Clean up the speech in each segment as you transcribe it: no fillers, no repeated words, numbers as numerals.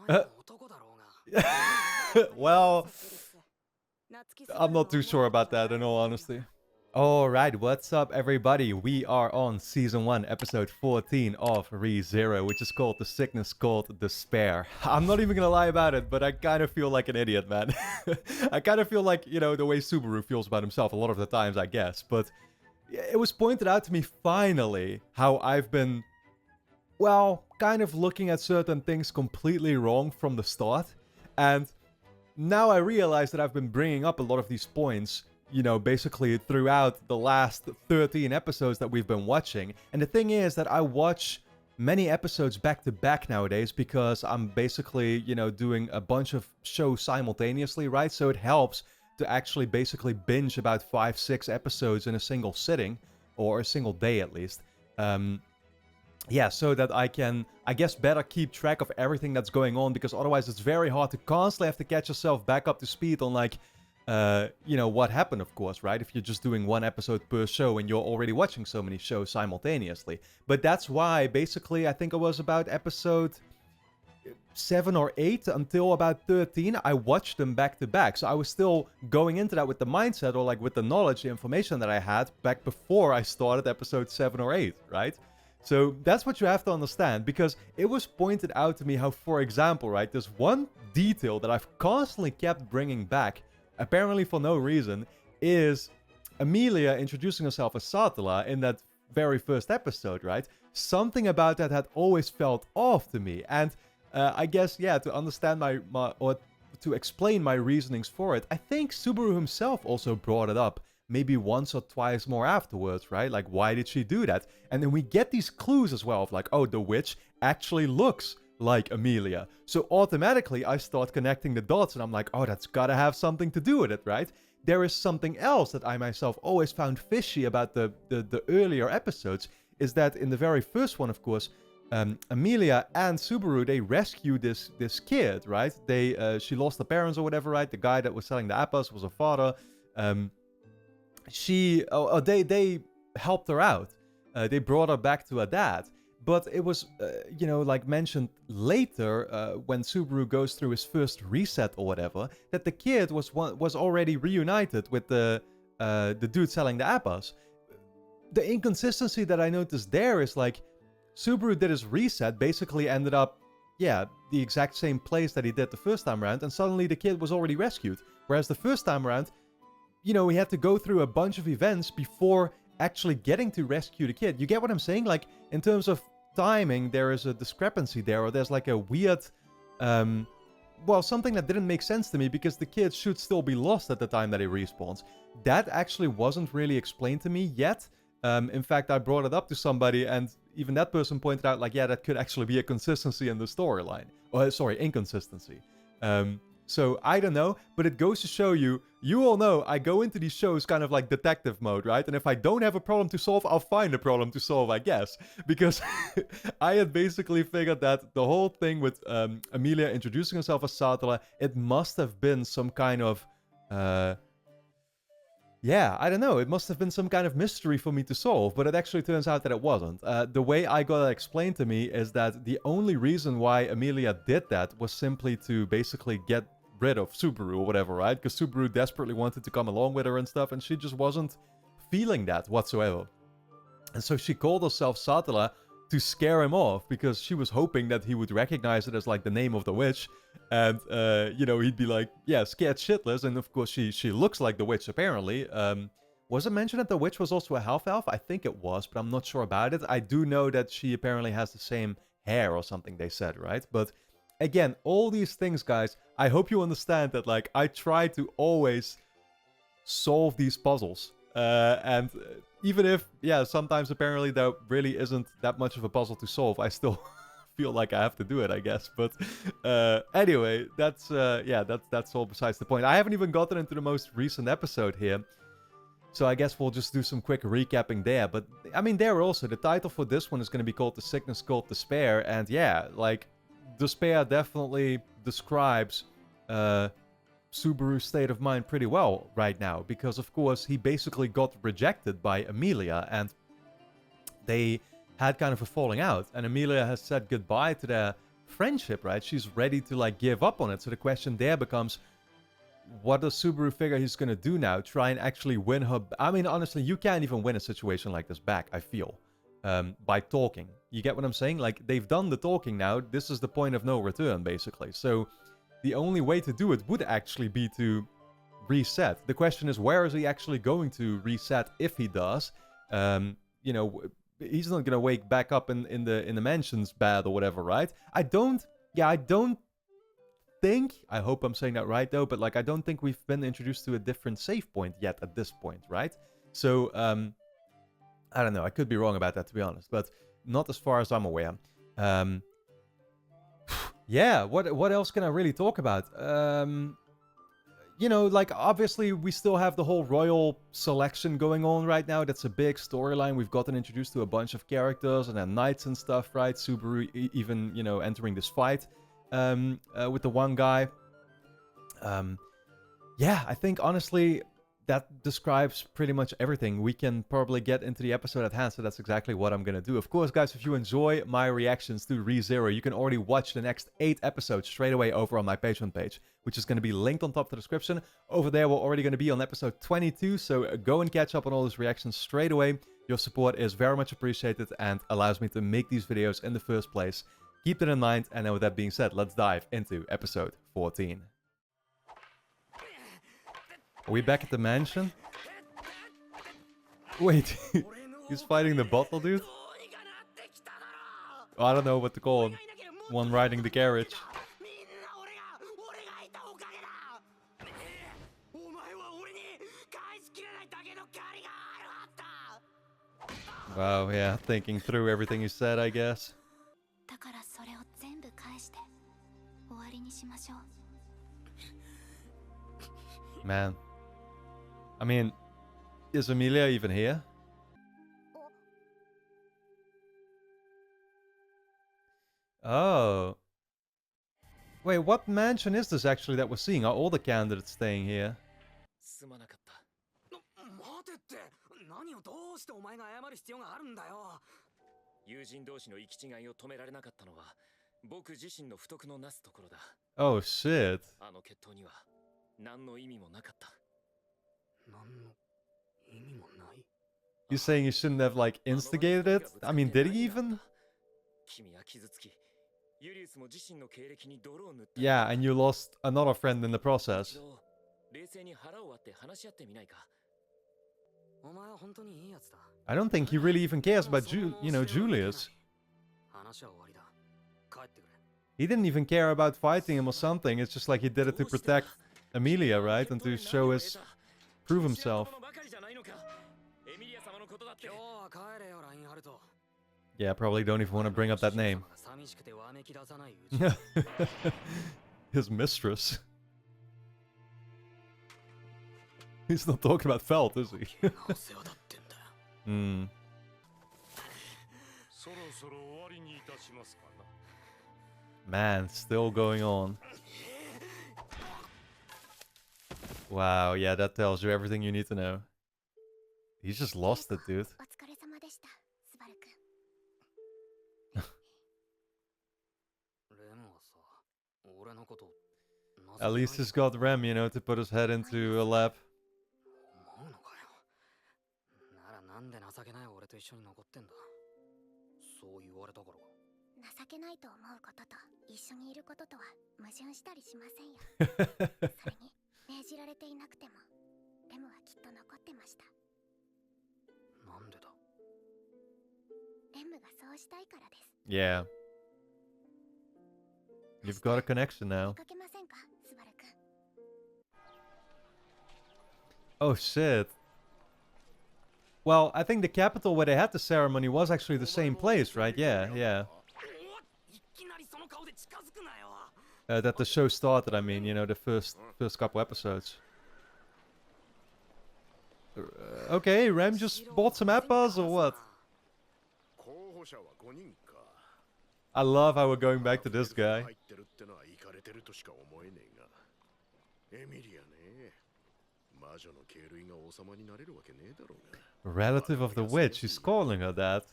Uh, well, I'm not too sure about that in all honesty. Alright, what's up everybody? We are on Season 1, Episode 14 of ReZero, which is called The Sickness Called Despair. I'm not even gonna lie about it, but I kind of feel like an idiot, man. I kind of feel like, the way Subaru feels about himself a lot of the times, I guess. But it was pointed out to me finally how I've been, well, kind of looking at certain things completely wrong from the start. And now I realize that I've been bringing up a lot of these points, basically throughout the last 13 episodes that we've been watching. And the thing is that I watch many episodes back to back nowadays because I'm basically, doing a bunch of shows simultaneously, right? So it helps to actually basically binge about 5-6 episodes in a single sitting, or a single day at least. Yeah, so that I can, I guess, better keep track of everything that's going on, because otherwise it's very hard to constantly have to catch yourself back up to speed on, like, what happened, of course, right? If you're just doing one episode per show and you're already watching so many shows simultaneously. But that's why, basically, I think it was about episode 7 or 8 until about 13, I watched them back to back. So I was still going into that with the mindset, or like with the knowledge, the information that I had back before I started episode 7 or 8, right? So that's what you have to understand, because it was pointed out to me how, for example, right, there's one detail that I've constantly kept bringing back, apparently for no reason, is Amelia introducing herself as Satala in that very first episode, right? Something about that had always felt off to me, and I guess, yeah, to understand or to explain my reasonings for it, I think Subaru himself also brought it up. Maybe once or twice more afterwards, right? Like, why did she do that? And then we get these clues as well of like, oh, the witch actually looks like Amelia. So automatically I start connecting the dots and I'm like, oh, that's gotta have something to do with it, right? There is something else that I myself always found fishy about the earlier episodes, is that in the very first one, of course, Amelia and Subaru, they rescue this kid, right? She lost her parents or whatever, right? The guy that was selling the apples was her father. They helped her out. They brought her back to her dad. But it was, like mentioned later, when Subaru goes through his first reset or whatever, that the kid was already reunited with the dude selling the apples. The inconsistency that I noticed there is, like, Subaru did his reset, basically ended up, the exact same place that he did the first time around, and suddenly the kid was already rescued. Whereas the first time around, he had to go through a bunch of events before actually getting to rescue the kid. You get what I'm saying? Like, in terms of timing, there is a discrepancy there, or there's like a weird, something that didn't make sense to me, because the kid should still be lost at the time that he respawns. That actually wasn't really explained to me yet. In fact, I brought it up to somebody, and even that person pointed out, like, yeah, that could actually be a consistency in the storyline. Inconsistency. So, I don't know, but it goes to show you all know I go into these shows kind of like detective mode, right? And if I don't have a problem to solve, I'll find a problem to solve, I guess. Because I had basically figured that the whole thing with Amelia introducing herself as Satala, it must have been some kind of... I don't know. It must have been some kind of mystery for me to solve, but it actually turns out that it wasn't. The way I got it explained to me is that the only reason why Amelia did that was simply to basically get rid of Subaru or whatever, right? Because Subaru desperately wanted to come along with her and stuff, and she just wasn't feeling that whatsoever. And so she called herself Satala to scare him off, because she was hoping that he would recognize it as, like, the name of the witch. And, he'd be like, yeah, scared shitless. And of course, she looks like the witch, apparently. Was it mentioned that the witch was also a half-elf? I think it was, but I'm not sure about it. I do know that she apparently has the same hair or something, they said, right? But again, all these things, guys, I hope you understand that, like, I try to always solve these puzzles. And even if, sometimes apparently there really isn't that much of a puzzle to solve, I still feel like I have to do it, I guess. But anyway, that's all besides the point. I haven't even gotten into the most recent episode here, so I guess we'll just do some quick recapping there. But, I mean, there also, the title for this one is going to be called The Sickness Called Despair, and like, despair definitely describes Subaru's state of mind pretty well right now, because of course he basically got rejected by Amelia, and they had kind of a falling out, and Amelia has said goodbye to their friendship, right? She's ready to like give up on it. So the question there becomes, what does Subaru figure he's gonna do now? Try and actually win her. I mean, honestly, you can't even win a situation like this back, I feel, by talking. You get what I'm saying? Like, they've done the talking now. This is the point of no return, basically. So the only way to do it would actually be to reset. The question is, where is he actually going to reset if he does? You know, he's not gonna wake back up in the mansion's bed or whatever, right? I don't think, I hope I'm saying that right though, but like I don't think we've been introduced to a different save point yet at this point, right? So I don't know, I could be wrong about that, to be honest, but not as far as I'm aware. Yeah, what else can I really talk about? You know, like, obviously, we still have the whole royal selection going on right now. That's a big storyline. We've gotten introduced to a bunch of characters and then knights and stuff, right? Subaru even, you know, entering this fight with the one guy. Yeah, I think, honestly, that describes pretty much everything. We can probably get into the episode at hand, so that's exactly what I'm going to do. Of course, guys, if you enjoy my reactions to ReZero, you can already watch the next 8 episodes straight away over on my Patreon page, which is going to be linked on top of the description. Over there, we're already going to be on episode 22, so go and catch up on all those reactions straight away. Your support is very much appreciated and allows me to make these videos in the first place. Keep that in mind, and then with that being said, let's dive into episode 14. Are we back at the mansion? Wait, he's fighting the bottle dude? Oh, I don't know what to call him. One riding the carriage. Wow, yeah, thinking through everything he said, I guess. Man. I mean, is Emilia even here? Oh. Wait, what mansion is this actually that we're seeing? Are all the candidates staying here? Oh shit. He's saying you shouldn't have, like, instigated it? I mean, did he even? Yeah, and you lost another friend in the process. I don't think he really even cares about Julius. He didn't even care about fighting him or something. It's just like he did it to protect Emilia, right? And to show his... prove himself. Yeah, probably don't even want to bring up that name. His mistress. He's not talking about Felt, is he? Hmm. Man, still going on. Wow, yeah, that tells you everything you need to know. He's just lost it, dude. At least he's got Rem, you know, to put his head into a lab. Yeah. You've got a connection now. Oh shit. Well, I think the capital where they had the ceremony was actually the same place, right? Yeah, yeah. That the show started, I mean, you know, the first couple episodes. Okay, Rem just bought some apples or what? I love how we're going back to this guy. Relative of the witch, she's calling her that.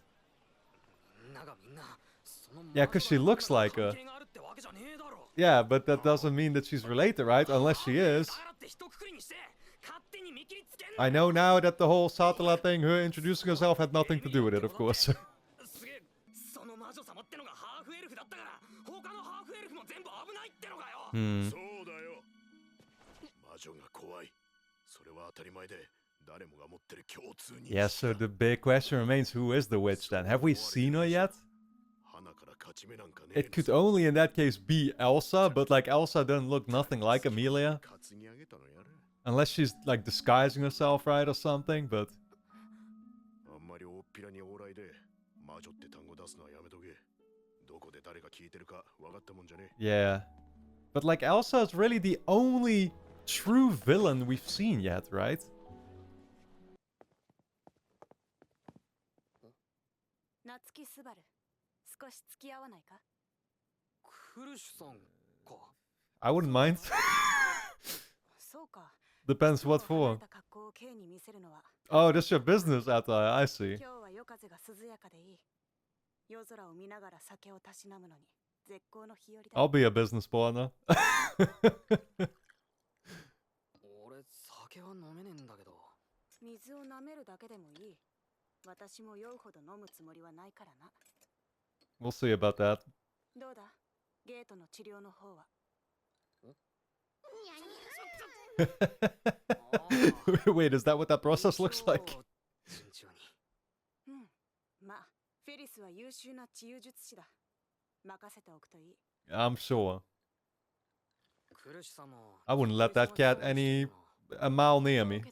Yeah, because she looks like her. Yeah, but that doesn't mean that she's related, right? Unless she is. I know now that the whole Satala thing, her introducing herself, had nothing to do with it, of course. Hmm. Yeah, so the big question remains, who is the witch then? Have we seen her yet? It could only in that case be Elsa, but like Elsa doesn't look nothing like Amelia. Unless she's like disguising herself, right, or something, but... Yeah. But like Elsa is really the only true villain we've seen yet, right? I wouldn't mind. Depends what for. Oh, that's your business, Atai. I see. I'll be a business partner. We'll see about that. Wait, is that what that process looks like? I'm sure. I wouldn't let that cat a mile near me.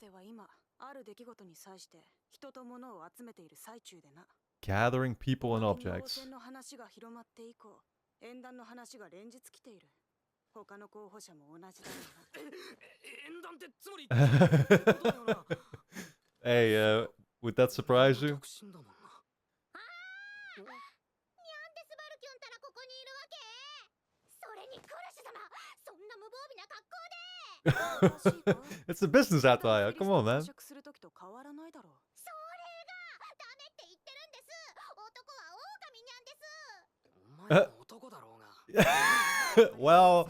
Gathering people and objects. Hey, would that surprise you? It's a business attire. Come on, man. Well,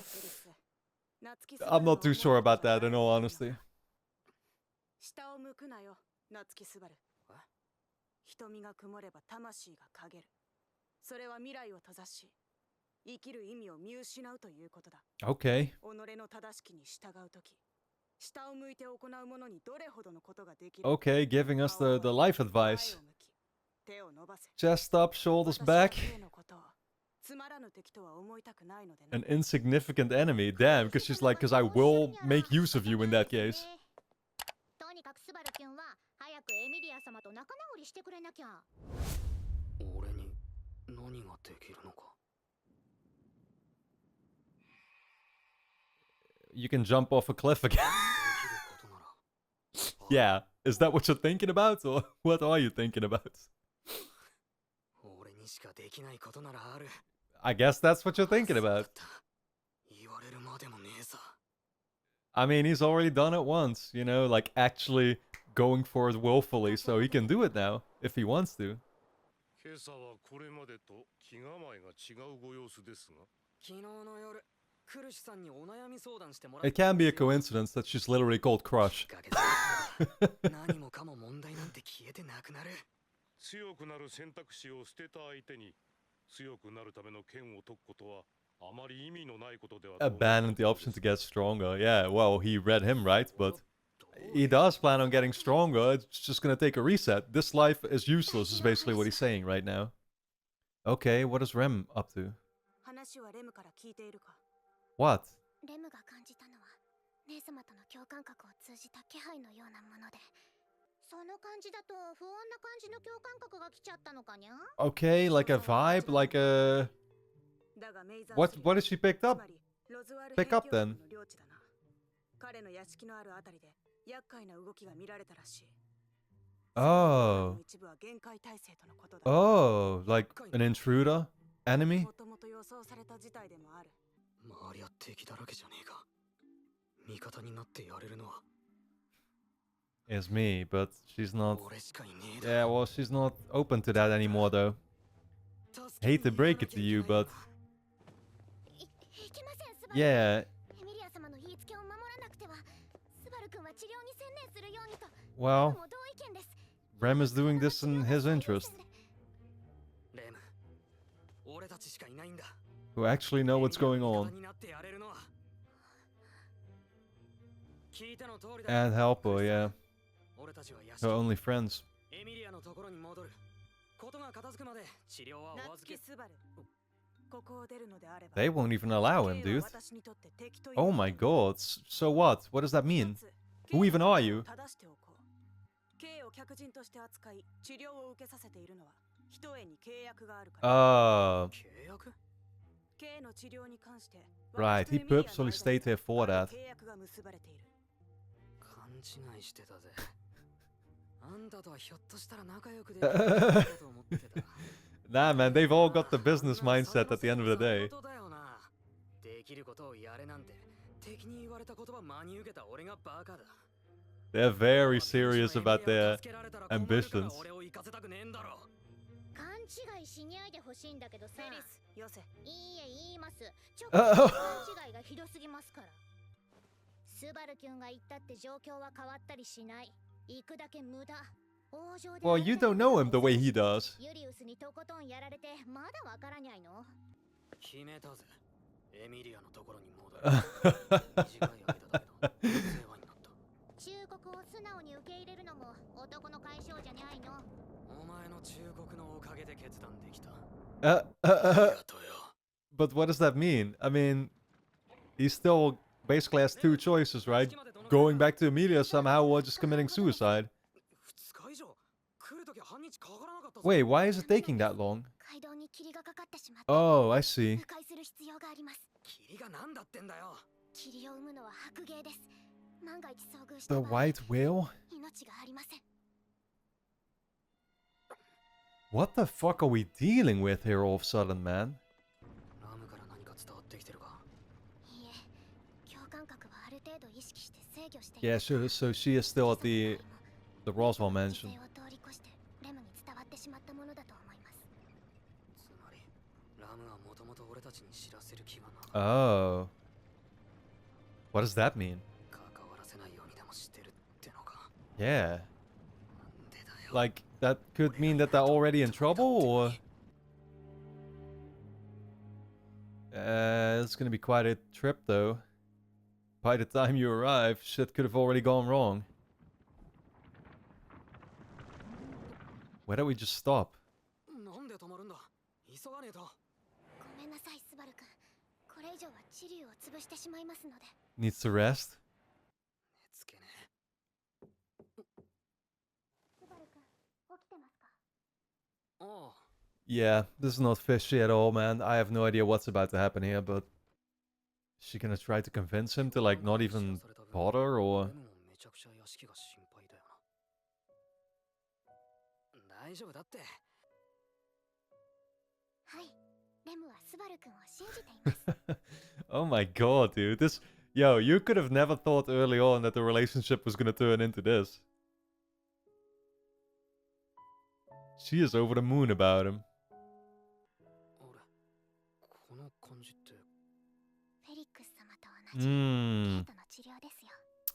I'm not too sure about that, in all honesty. Okay. Okay, giving us the life advice. Chest up, shoulders back. An insignificant enemy. Damn, because she's like, because I will make use of you in that case. You can jump off a cliff again. Yeah, is that what you're thinking about, or what are you thinking about? I guess that's what you're thinking about. I mean, he's already done it once, you know, like actually going for it willfully, so he can do it now, if he wants to. It can be a coincidence that she's literally called Crush. Abandoned the option to get stronger. Yeah, well, he read him right, but he does plan on getting stronger. It's just gonna take a reset. This life is useless, is basically what he's saying right now. Okay, what is Rem up to? What? Okay, like a vibe, like a... What did she pick up? Pick up then? Oh. Oh, like an intruder? Enemy? It's me, but she's not... Yeah, well, she's not open to that anymore, though. Hate to break it to you, but... Yeah. Well, Rem is doing this in his interest. Who actually know what's going on. And help her, yeah. Her only friends. They won't even allow him, dude. Oh my god. So what? What does that mean? Who even are you? Right, he purposely stayed here for that. Nah, man, they've all got the business mindset at the end of the day. They're very serious about their ambitions. Well, you don't know him the way he does. But what does that mean? I mean, he still basically has two choices, right? Going back to Emilia somehow or just committing suicide. Wait, why is it taking that long? Oh, I see. The white whale? What the fuck are we dealing with here all of a sudden, man? Yeah, sure, so she is still at the Roswell mansion. Oh. What does that mean? Yeah. Like, that could mean that they're already in trouble, or... it's gonna be quite a trip, though. By the time you arrive, shit could have already gone wrong. Why don't we just stop? Needs to rest? Yeah, this is not fishy at all, man. I have no idea what's about to happen here, but... Is she gonna try to convince him to, like, not even bother, or... Oh my god, dude. This... Yo, you could have never thought early on that the relationship was gonna turn into this. She is over the moon about him.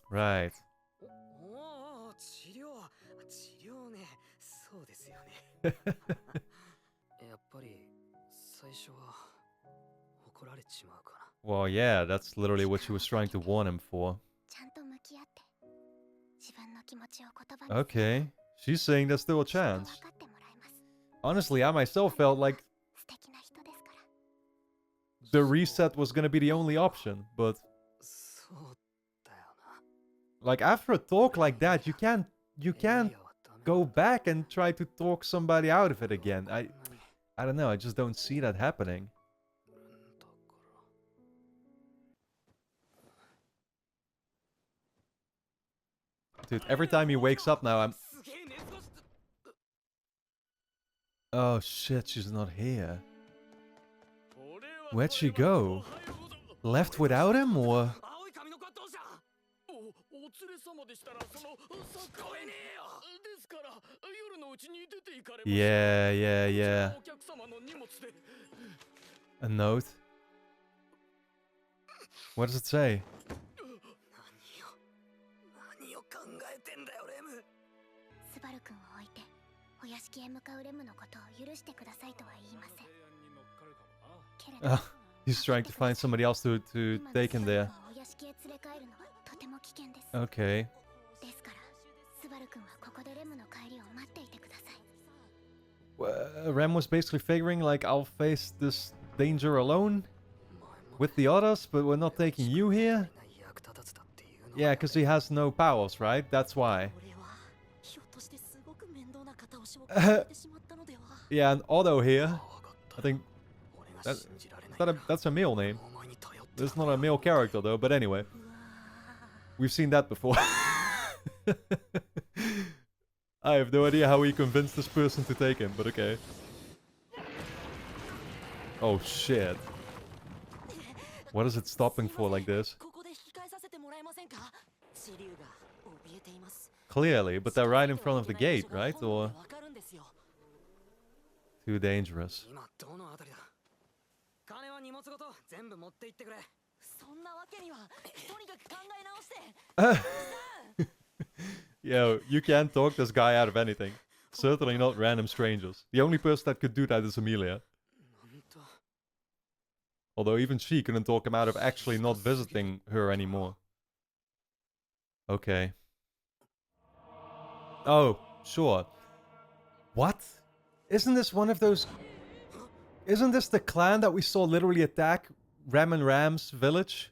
Right. Well, yeah, that's literally what she was trying to warn him for. Okay, she's saying there's still a chance. Honestly, I myself felt like the reset was gonna be the only option, but... Like, after a talk like that, you can't go back and try to talk somebody out of it again. I don't know, I just don't see that happening. Dude, every time he wakes up now, I'm... Oh shit, she's not here. Where'd she go? Left without him, or...? Yeah. A note? What does it say? 何を考えてんだよレム。スバル君を置いてお屋敷へ向かうレムのことを許してくださいとは言いません。けれど He's trying to find somebody else to take him there. お屋敷へ連れ帰るのはとても危険です。 Okay. ですからスバル君はここでレムの帰りを待っていてください。Rem was basically figuring like I'll face this danger alone with the others, but we're not taking you here. Yeah, because he has no powers, right? That's why. Yeah, and Otto here. I think that's a male name. It's not a male character though, but anyway. We've seen that before. I have no idea how he convinced this person to take him, but okay. Oh shit. What is it stopping for like this? Clearly, but they're right in front of the gate, right? Or... Too dangerous. Yo, you can't talk this guy out of anything. Certainly not random strangers. The only person that could do that is Amelia. Although even she couldn't talk him out of actually not visiting her anymore. Okay. Oh, sure. What? Isn't this one of those... Isn't this the clan that we saw literally attack Ram and Ram's village?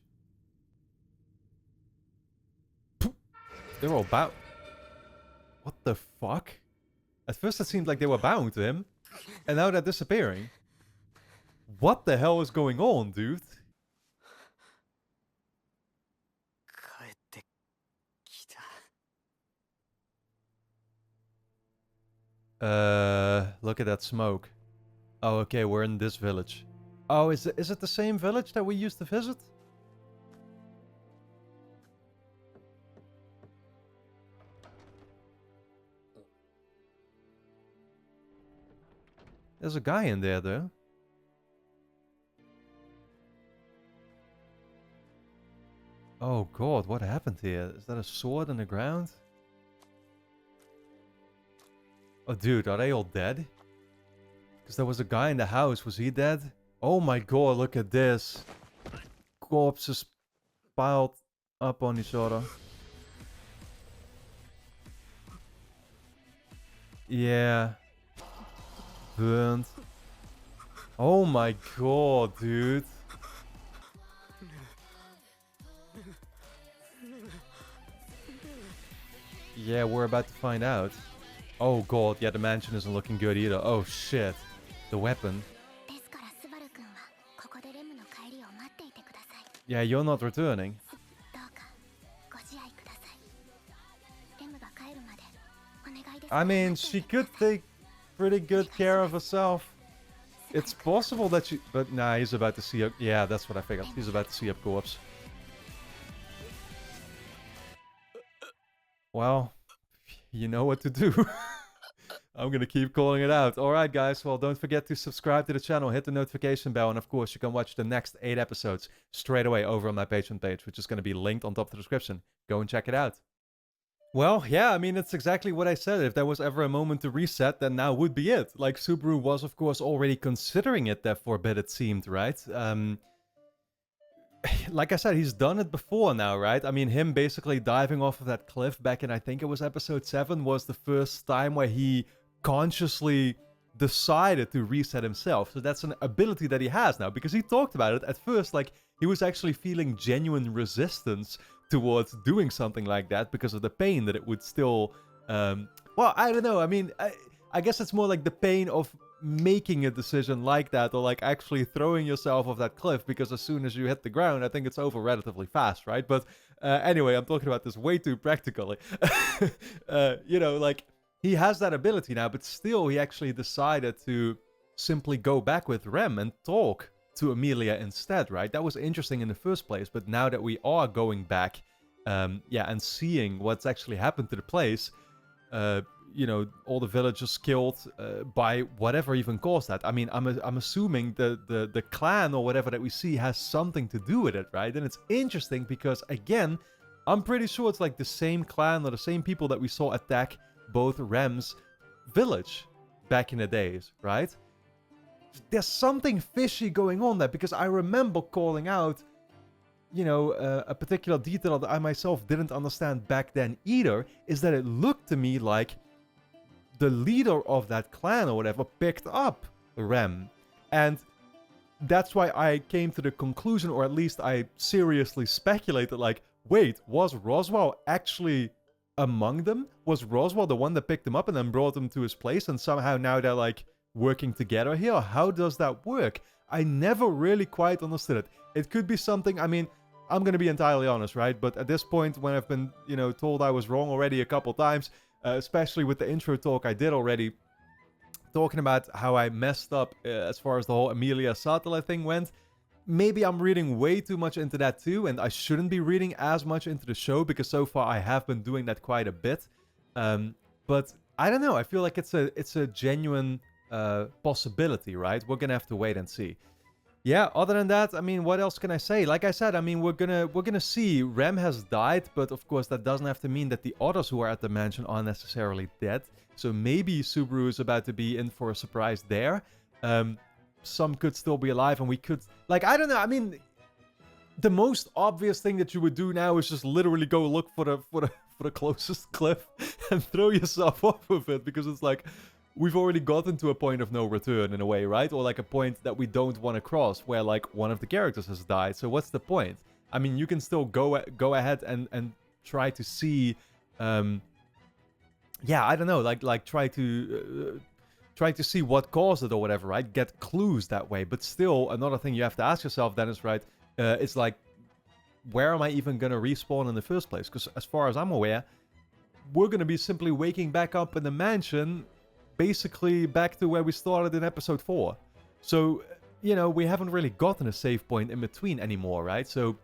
They're all bound. What the fuck? At first it seemed like they were bound to him. And now they're disappearing. What the hell is going on, dude? Look at that smoke. Oh, okay, we're in this village. Oh, is it the same village that we used to visit? There's a guy in there, though. Oh god, what happened here? Is that a sword on the ground? Oh dude, are they all dead? Because there was a guy in the house, was he dead? Oh my god, look at this. Corpses piled up on each other. Yeah. Burned. Oh my god, dude. Yeah, we're about to find out. Oh god, yeah, the mansion isn't looking good either. Oh shit. The weapon. Yeah, you're not returning. I mean, she could take pretty good care of herself. It's possible that she... But nah, he's about to see a... Yeah, that's what I figured. He's about to see a corpse. Well, you know what to do. I'm gonna keep calling it out. Alright guys, well don't forget to subscribe to the channel, hit the notification bell, and of course you can watch the next 8 episodes straight away over on my Patreon page, which is gonna be linked on top of the description. Go and check it out. Well, yeah, I mean, it's exactly what I said. If there was ever a moment to reset, then now would be it. Like, Subaru was, of course, already considering it, therefore, but it seemed, right? Like I said, he's done it before now, right? I mean, him basically diving off of that cliff back in, I think it was episode 7, was the first time where he consciously decided to reset himself. So that's an ability that he has now, because he talked about it at first, like, he was actually feeling genuine resistance towards doing something like that because of the pain that it would still... well, I don't know. I mean, I guess it's more like the pain of making a decision like that, or like actually throwing yourself off that cliff, because as soon as you hit the ground, I think it's over relatively fast, right? But anyway, I'm talking about this way too practically. You know, like, he has that ability now, but still he actually decided to simply go back with Rem and talk to Amelia instead, right? That was interesting in the first place, but now that we are going back, yeah, and seeing what's actually happened to the place, you know, all the villagers killed by whatever even caused that. I mean, I'm assuming the clan or whatever that we see has something to do with it, right? And it's interesting because, again, I'm pretty sure it's like the same clan or the same people that we saw attack both Rem's village back in the days, right? There's something fishy going on there, because I remember calling out, you know, a particular detail that I myself didn't understand back then either, is that it looked to me like the leader of that clan or whatever picked up Rem. And that's why I came to the conclusion, or at least I seriously speculated, like, wait, was Roswell actually among them? Was Roswell the one that picked him up and then brought him to his place, and somehow now they're like working together here? How does that work? I never really quite understood it. It could be something, I mean, I'm going to be entirely honest, right? But at this point, when I've been, you know, told I was wrong already a couple times, especially with the intro talk I did already, talking about how I messed up as far as the whole Emilia Satellite thing went, maybe I'm reading way too much into that too, and I shouldn't be reading as much into the show, because so far I have been doing that quite a bit. But I don't know, I feel like it's a genuine possibility, right? We're going to have to wait and see. Yeah, other than that, I mean, what else can I say? Like I said, I mean, we're gonna see. Rem has died, but of course that doesn't have to mean that the others who are at the mansion are necessarily dead. So maybe Subaru is about to be in for a surprise there. Some could still be alive, and we could, like, I don't know. I mean, the most obvious thing that you would do now is just literally go look for the closest cliff and throw yourself off of it, because it's like, we've already gotten to a point of no return in a way, right? Or like a point that we don't want to cross, where like one of the characters has died. So what's the point? I mean, you can still go ahead and try to see, yeah, I don't know, like try to see what caused it or whatever, right? Get clues that way. But still, another thing you have to ask yourself then is, right, it's like, where am I even gonna respawn in the first place? Because as far as I'm aware, we're gonna be simply waking back up in the mansion, basically back to where we started in episode 4. So, you know, we haven't really gotten a save point in between anymore, right? So,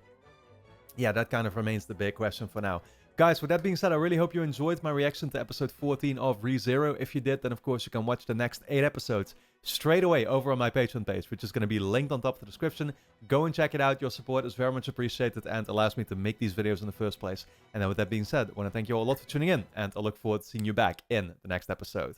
yeah, that kind of remains the big question for now. Guys, with that being said, I really hope you enjoyed my reaction to episode 14 of ReZero. If you did, then of course you can watch the next 8 episodes straight away over on my Patreon page, which is going to be linked on top of the description. Go and check it out. Your support is very much appreciated and allows me to make these videos in the first place. And then with that being said, I want to thank you all a lot for tuning in, and I look forward to seeing you back in the next episode.